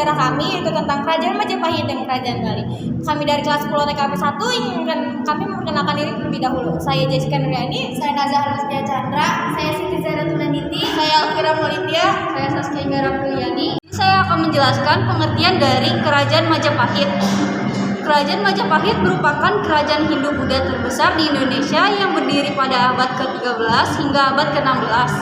sejarah kami, yaitu tentang Kerajaan Majapahit dan Kerajaan Bali. Kami dari kelas 10 TKP 1 ingin kami memperkenalkan diri terlebih dahulu. Saya Jessica Nuriani, Saya Nazah Rustia Chandra, saya Siti Zara Tulanditi, saya Alfira Maulidia, saya Saskia Inggara Puliani. saya akan menjelaskan pengertian dari Kerajaan Majapahit. Kerajaan Majapahit merupakan kerajaan Hindu-Buddha terbesar di Indonesia yang berdiri pada abad ke-13 hingga abad ke-16.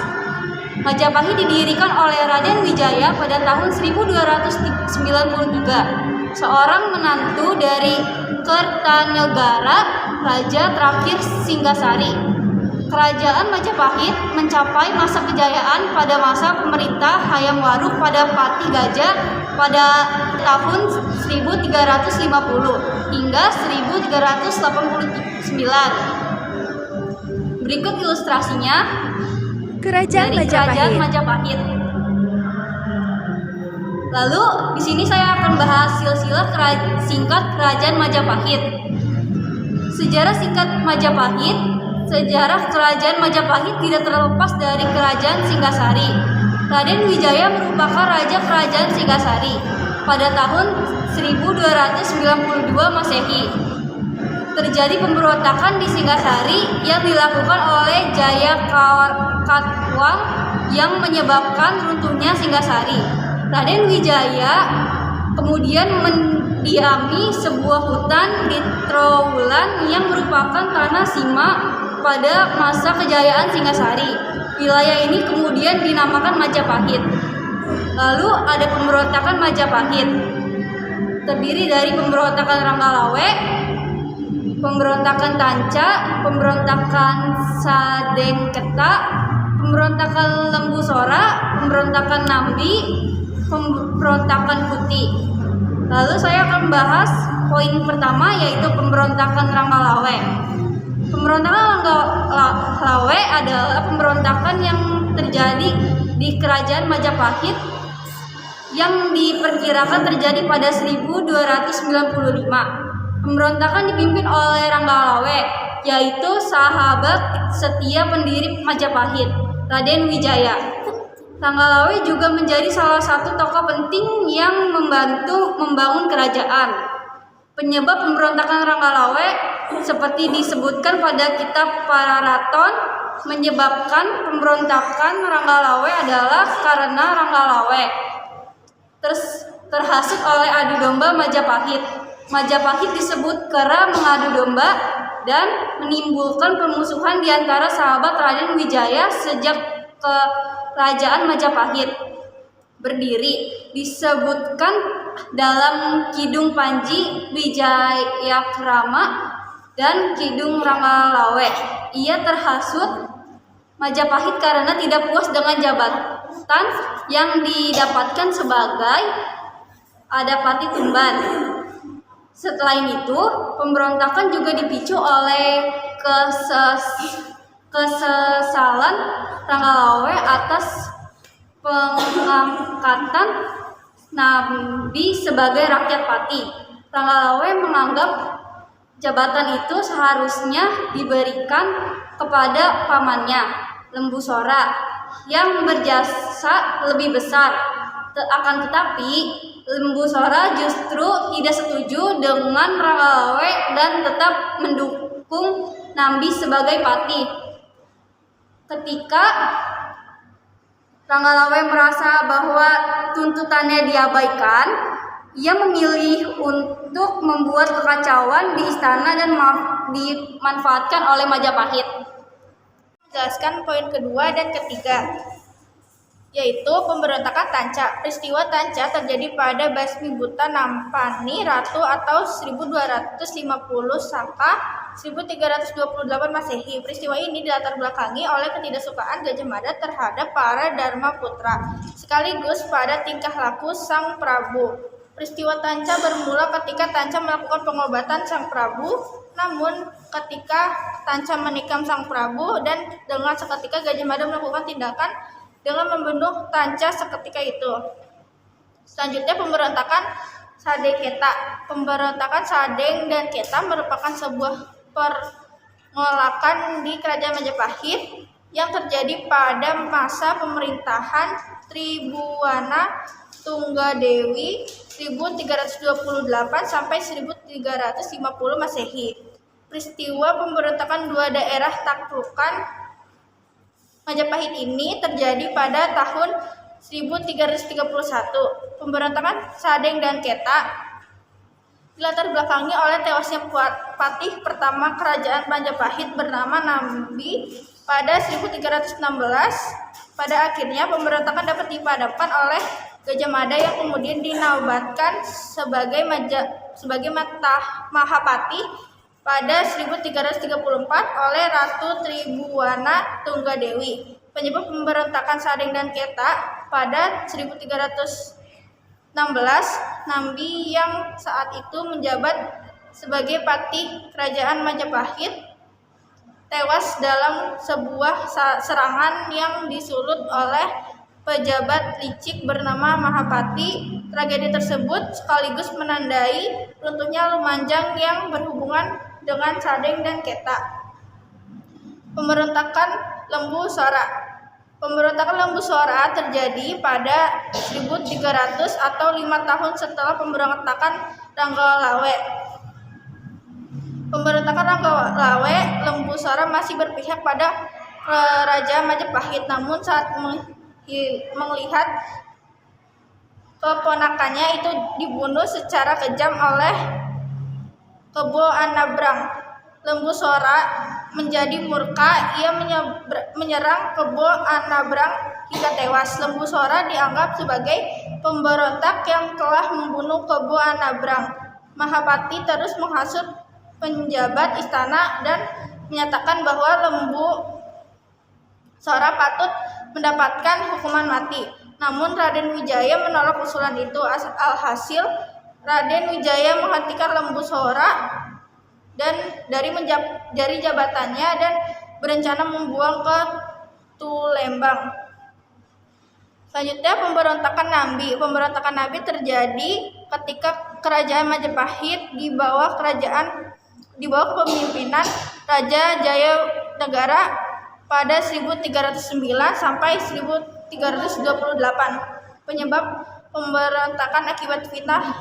Majapahit didirikan oleh Raden Wijaya pada tahun 1293, seorang menantu dari Kertanegara, raja terakhir Singgasari. Kerajaan Majapahit mencapai masa kejayaan pada masa pemerintah Hayam Wuruk pada Pati Gajah pada tahun 1350 hingga 1389. Berikut ilustrasinya. Kerajaan Majapahit. Lalu di sini saya akan bahas silsilah singkat Kerajaan Majapahit. Sejarah singkat Majapahit. Sejarah Kerajaan Majapahit tidak terlepas dari Kerajaan Singgasari. Raden Wijaya merupakan raja Kerajaan Singgasari pada tahun 1292 Masehi. Terjadi pemberontakan di Singgasari yang dilakukan oleh Jayakatwang yang menyebabkan runtuhnya Singgasari. Raden Wijaya kemudian mendiami sebuah hutan di Trowulan yang merupakan tanah sima pada masa kejayaan Singgasari. Wilayah ini kemudian dinamakan Majapahit. Lalu ada pemberontakan Majapahit. Terdiri dari pemberontakan Ranggalawe, pemberontakan Tanca, pemberontakan Sadengketa, pemberontakan Lembu Sora, pemberontakan Nambi, pemberontakan Kuti. Lalu saya akan bahas poin pertama, yaitu pemberontakan Ranggalawe. Pemberontakan Ranggalawe adalah pemberontakan yang terjadi di Kerajaan Majapahit yang diperkirakan terjadi pada 1295. Pemberontakan dipimpin oleh Ranggalawe, yaitu sahabat setia pendiri Majapahit, Raden Wijaya. Ranggalawe juga menjadi salah satu tokoh penting yang membantu membangun kerajaan. Penyebab pemberontakan Ranggalawe seperti disebutkan pada kitab Pararaton, menyebabkan pemberontakan Ranggalawe adalah karena Ranggalawe terhasut oleh adu domba Majapahit. Majapahit disebut kera mengadu domba dan menimbulkan permusuhan di antara sahabat Raden Wijaya sejak Kerajaan Majapahit berdiri. Disebutkan dalam Kidung Panji Wijayakrama dan Kidung Ranggalawe. Ia terhasut Majapahit karena tidak puas dengan jabatan yang didapatkan sebagai Adapati Tumban. Selain itu, pemberontakan juga dipicu oleh kesesalan Ranggalawe atas pengangkatan Nambi sebagai rakyat pati. Ranggalawe menganggap jabatan itu seharusnya diberikan kepada pamannya, Lembu Sora, yang berjasa lebih besar. Akan tetapi, Lembu Sora justru tidak setuju dengan Ranggalawe dan tetap mendukung Nambi sebagai pati. Ketika Ranggalawe merasa bahwa tuntutannya diabaikan, ia memilih untuk membuat kekacauan di istana dan dimanfaatkan oleh Majapahit. Jelaskan poin kedua dan ketiga, yaitu pemberontakan Tanca. Peristiwa Tanca terjadi pada Basmibuta Nampani Ratu atau 1250 Saka 1328 Masehi. Peristiwa ini dilatar belakangi oleh ketidaksukaan Gajah Mada terhadap para Dharma Putra, sekaligus pada tingkah laku Sang Prabu. Peristiwa Tanca bermula ketika Tanca melakukan pengobatan Sang Prabu, namun ketika Tanca menikam Sang Prabu dan dengan seketika Gajah Mada melakukan tindakan dengan membunuh Tanca seketika itu. Selanjutnya pemberontakan Sadengketa. Pemberontakan Sadeng dan Keta merupakan sebuah penolakan di Kerajaan Majapahit yang terjadi pada masa pemerintahan Tribuana Tunggadewi 1328 sampai 1350 Masehi. Peristiwa pemberontakan dua daerah taklukan Majapahit ini terjadi pada tahun 1331. Pemberontakan Sadeng dan Keta dilatar belakangi oleh tewasnya patih pertama kerajaan Majapahit bernama Nambi pada 1316. Pada akhirnya pemberontakan dapat dipadamkan oleh Gajah Mada yang kemudian dinobatkan sebagai Mahapati pada 1334 oleh Ratu Tribhuwana Tunggadewi. Penyebab pemberontakan Sadeng dan Keta pada 1316, Nambi yang saat itu menjabat sebagai patih kerajaan Majapahit tewas dalam sebuah serangan yang disulut oleh pejabat licik bernama Mahapati. Tragedi tersebut sekaligus menandai runtuhnya Lumajang yang berhubungan dengan Sadeng dan Keta. Pemberontakan Lembu Sora. Pemberontakan Lembu Sora terjadi pada 1300 atau 5 tahun setelah pemberontakan Ranggalawe. Pemberontakan Ranggalawe, Lembu Sora masih berpihak pada Kerajaan Majapahit, namun saat melihat keponakannya itu dibunuh secara kejam oleh Kebo Anabrang, Lembu Sora menjadi murka. Ia menyerang Kebo Anabrang hingga tewas. Lembu Sora dianggap sebagai pemberontak yang telah membunuh Kebo Anabrang. Mahapati terus menghasut penjabat istana dan menyatakan bahwa Lembu Sora patut mendapatkan hukuman mati. Namun Raden Wijaya menolak usulan itu. Alhasil Raden Wijaya menghentikan Lembu Sora dan dari jabatannya dan berencana membuang ke Tulembang. Selanjutnya pemberontakan Nambi. Pemberontakan Nambi terjadi ketika Kerajaan Majapahit di bawah kepemimpinan Raja Jayanegara pada 1309 sampai 1328. Penyebab pemberontakan akibat fitnah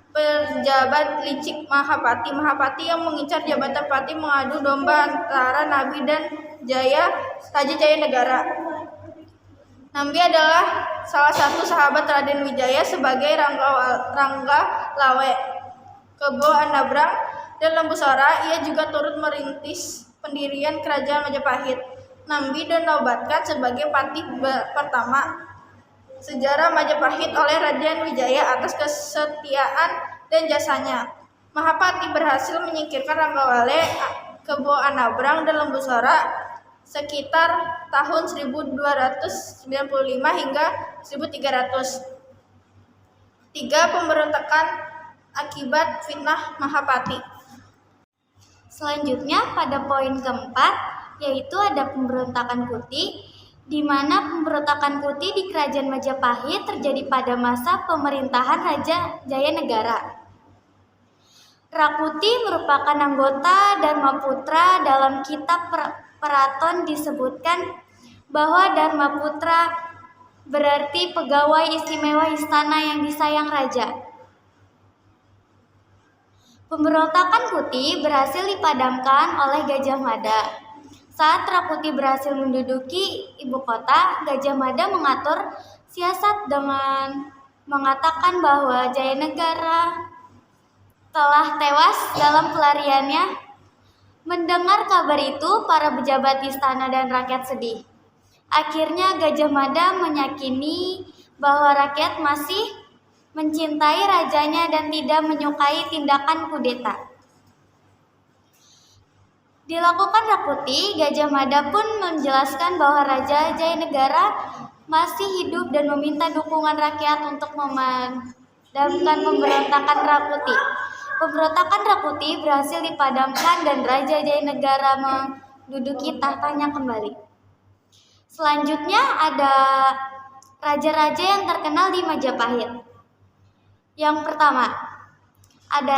pejabat licik Mahapati. Mahapati yang mengincar jabatan patih mengadu domba antara Nambi dan Raja Jayanegara. Nambi adalah salah satu sahabat Raden Wijaya sebagai Ranggalawe, Kebo Anabrang, dan Lembu Sora. Ia juga turut merintis pendirian kerajaan Majapahit. Nambi dinobatkan sebagai patih pertama sejarah Majapahit oleh Raden Wijaya atas kesetiaan dan jasanya. Mahapati berhasil menyingkirkan Ranggalawe, Kebo Anabrang, dan Lembu Sora sekitar tahun 1295 hingga 1300. 3. Pemberontakan akibat fitnah Mahapati. Selanjutnya pada poin keempat, yaitu ada pemberontakan Kuti, di mana pemberontakan Kuti di Kerajaan Majapahit terjadi pada masa pemerintahan Raja Jayanegara. Rakuti merupakan anggota Dharmaputra. Dalam kitab Peraton disebutkan bahwa Dharmaputra berarti pegawai istimewa istana yang disayang raja. Pemberontakan Kuti berhasil dipadamkan oleh Gajah Mada. Saat Rakuti berhasil menduduki ibu kota, Gajah Mada mengatur siasat dengan mengatakan bahwa Jayanegara telah tewas dalam pelariannya. Mendengar kabar itu, para pejabat istana dan rakyat sedih. Akhirnya Gajah Mada meyakini bahwa rakyat masih mencintai rajanya dan tidak menyukai tindakan kudeta. Dilakukan Rakuti, Gajah Mada pun menjelaskan bahwa Raja Jayanegara masih hidup dan meminta dukungan rakyat untuk memadamkan pemberontakan Rakuti. Pemberontakan Rakuti berhasil dipadamkan dan Raja Jayanegara menduduki tahtanya kembali. Selanjutnya ada raja-raja yang terkenal di Majapahit. Yang pertama, ada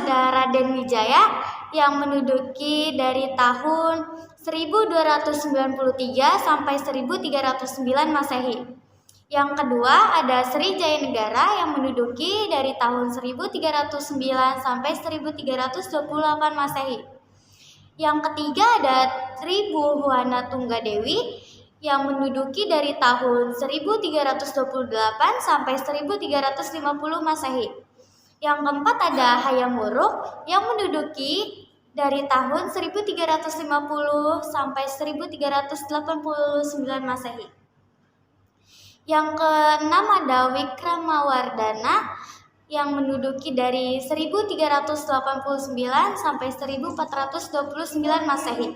Raden Wijaya yang menduduki dari tahun 1293 sampai 1309 Masehi. Yang kedua ada Sri Jayanegara yang menduduki dari tahun 1309 sampai 1328 Masehi. Yang ketiga ada Tribhuwana Tunggadewi yang menduduki dari tahun 1328 sampai 1350 Masehi. Yang keempat ada Hayam Wuruk yang menduduki dari tahun 1350 sampai 1389 Masehi. Yang keenam ada Wikramawardhana yang menduduki dari 1389 sampai 1429 Masehi.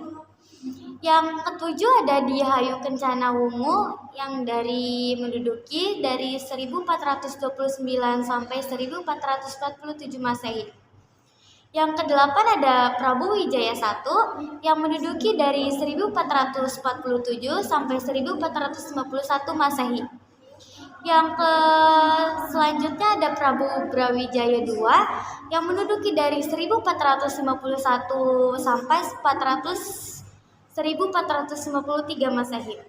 Yang ketujuh ada Dihayu Kencana Wungu yang menduduki dari 1429 sampai 1447 Masehi. Yang kedelapan ada Prabu Wijaya I yang menduduki dari 1447 sampai 1451 Masehi. Yang selanjutnya ada Prabu Brawijaya II yang menduduki dari 1451 sampai 1453 Masehi.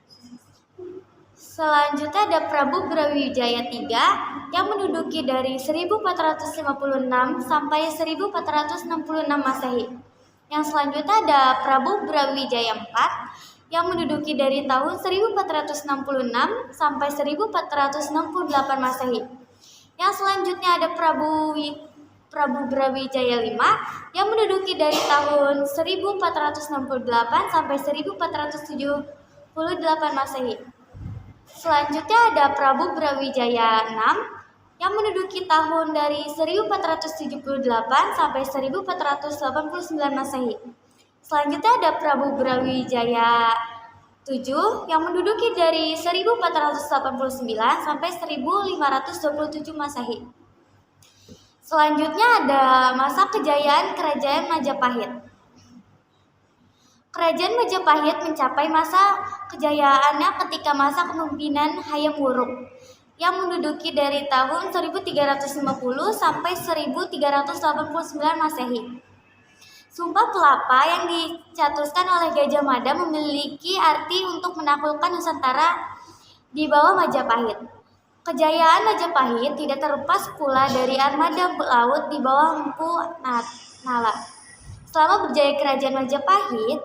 Selanjutnya ada Prabu Brawijaya III yang menduduki dari 1456 sampai 1466 Masehi. Yang selanjutnya ada Prabu Brawijaya IV yang menduduki dari tahun 1466 sampai 1468 Masehi. Yang selanjutnya ada Prabu Brawijaya V yang menduduki dari tahun 1468 sampai 1478 Masehi. Selanjutnya ada Prabu Brawijaya VI yang menduduki tahun dari 1478 sampai 1489 Masehi. Selanjutnya ada Prabu Brawijaya VII yang menduduki dari 1489 sampai 1527 Masehi. Selanjutnya ada masa kejayaan Kerajaan Majapahit. Kerajaan Majapahit mencapai masa kejayaannya ketika masa kepemimpinan Hayam Wuruk yang menduduki dari tahun 1350 sampai 1389 Masehi. Sumpah Pelapa yang dicetuskan oleh Gajah Mada memiliki arti untuk menaklukkan Nusantara di bawah Majapahit. Kejayaan Majapahit tidak terlepas pula dari armada laut di bawah Empu Nala. Selama berjaya Kerajaan Majapahit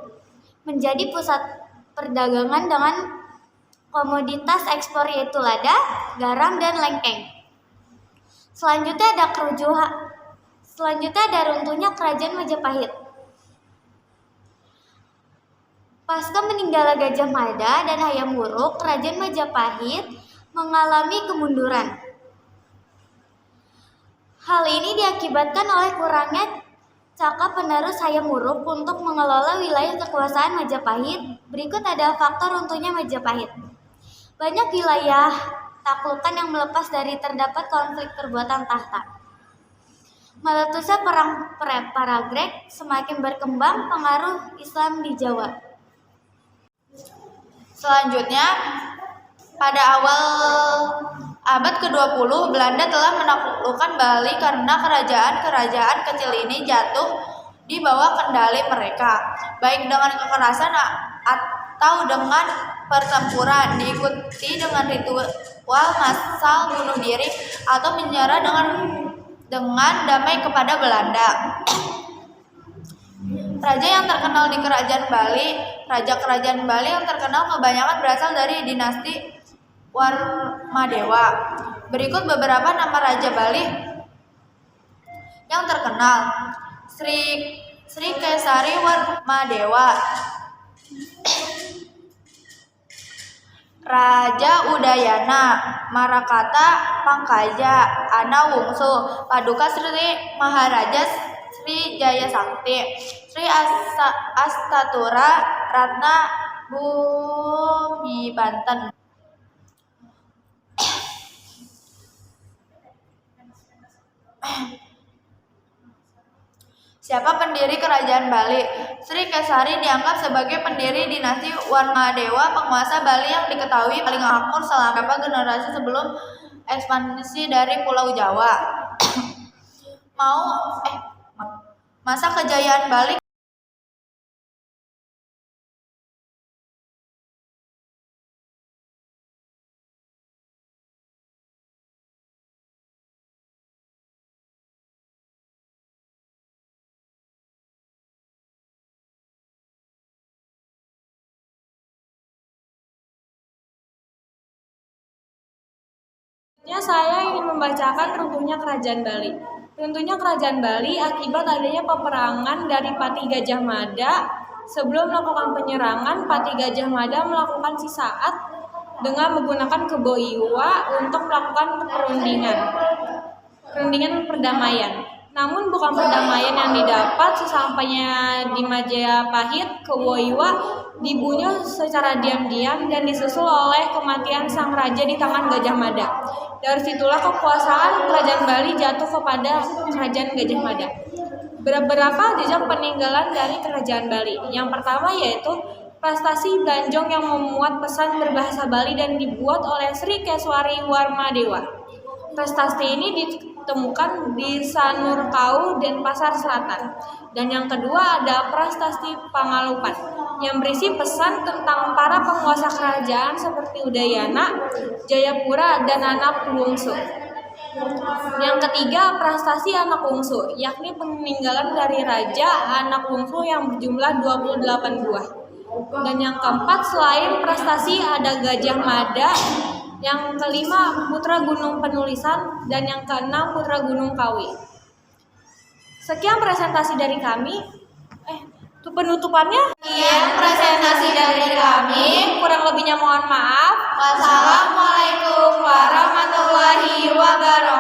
menjadi pusat perdagangan dengan komoditas ekspor yaitu lada, garam, dan lengkeng. Selanjutnya ada runtuhnya Kerajaan Majapahit. Pasca meninggalnya Gajah Mada dan Hayam Wuruk, Kerajaan Majapahit mengalami kemunduran. Hal ini diakibatkan oleh kurangnya cakap penerus Hayam Wuruk untuk mengelola wilayah kekuasaan Majapahit. Berikut ada faktor runtuhnya Majapahit. Banyak wilayah taklukan yang melepas dari terdapat konflik perbuatan tahta. Meletusnya perang para Grek semakin berkembang pengaruh Islam di Jawa. Selanjutnya, pada awal abad ke-20, Belanda telah menaklukkan Bali karena kerajaan-kerajaan kecil ini jatuh di bawah kendali mereka, baik dengan kekerasan atau dengan pertempuran, diikuti dengan ritual massal bunuh diri atau menyerah dengan damai kepada Belanda. Raja kerajaan Bali yang terkenal kebanyakan berasal dari dinasti Warmadewa. Berikut beberapa nama Raja Bali yang terkenal. Sri Kesari Warmadewa, Raja Udayana, Marakata Pangkaja, Ana Wungsu, Paduka Sri Maharaja Sri Jaya Sakti, Sri Astatura Ratna Bumi Banten. Siapa pendiri Kerajaan Bali? Sri Kesari dianggap sebagai pendiri dinasti Warmadewa, penguasa Bali yang diketahui paling makmur selama beberapa generasi sebelum ekspansi dari Pulau Jawa. Masa kejayaan Bali Saya ingin membacakan runtuhnya Kerajaan Bali. Runtuhnya Kerajaan Bali akibat adanya peperangan dari Pati Gajah Mada. Sebelum melakukan penyerangan, Pati Gajah Mada melakukan sisaat dengan menggunakan Kebo Iwa untuk melakukan perundingan perdamaian. Namun bukan perdamaian yang didapat. Sesampainya di Majapahit, Kebo Iwa dibunuh secara diam-diam dan disusul oleh kematian sang raja di tangan Gajah Mada. Dari situlah kekuasaan Kerajaan Bali jatuh kepada Kerajaan Gajah Mada. Beberapa jejak peninggalan dari Kerajaan Bali. Yang pertama yaitu prestasi Blanjong yang memuat pesan berbahasa Bali dan dibuat oleh Sri Keswari Warmadewa. Prestasi ini ditemukan di Sanurkau dan Pasar Selatan. Dan yang kedua ada prestasi Pangalupan yang berisi pesan tentang para penguasa kerajaan seperti Udayana, Jayapura, dan Anak Wungsu. Yang ketiga prestasi Anak Wungsu, yakni peninggalan dari Raja Anak Wungsu yang berjumlah 28 buah. Dan yang keempat selain prestasi ada Gajah Mada. Yang kelima Putra Gunung Penulisan, dan yang keenam Putra Gunung Kawi. Sekian presentasi dari kami. Itu penutupannya. Sekian presentasi dari kami. Kurang lebihnya mohon maaf. Wassalamualaikum warahmatullahi wabarakatuh.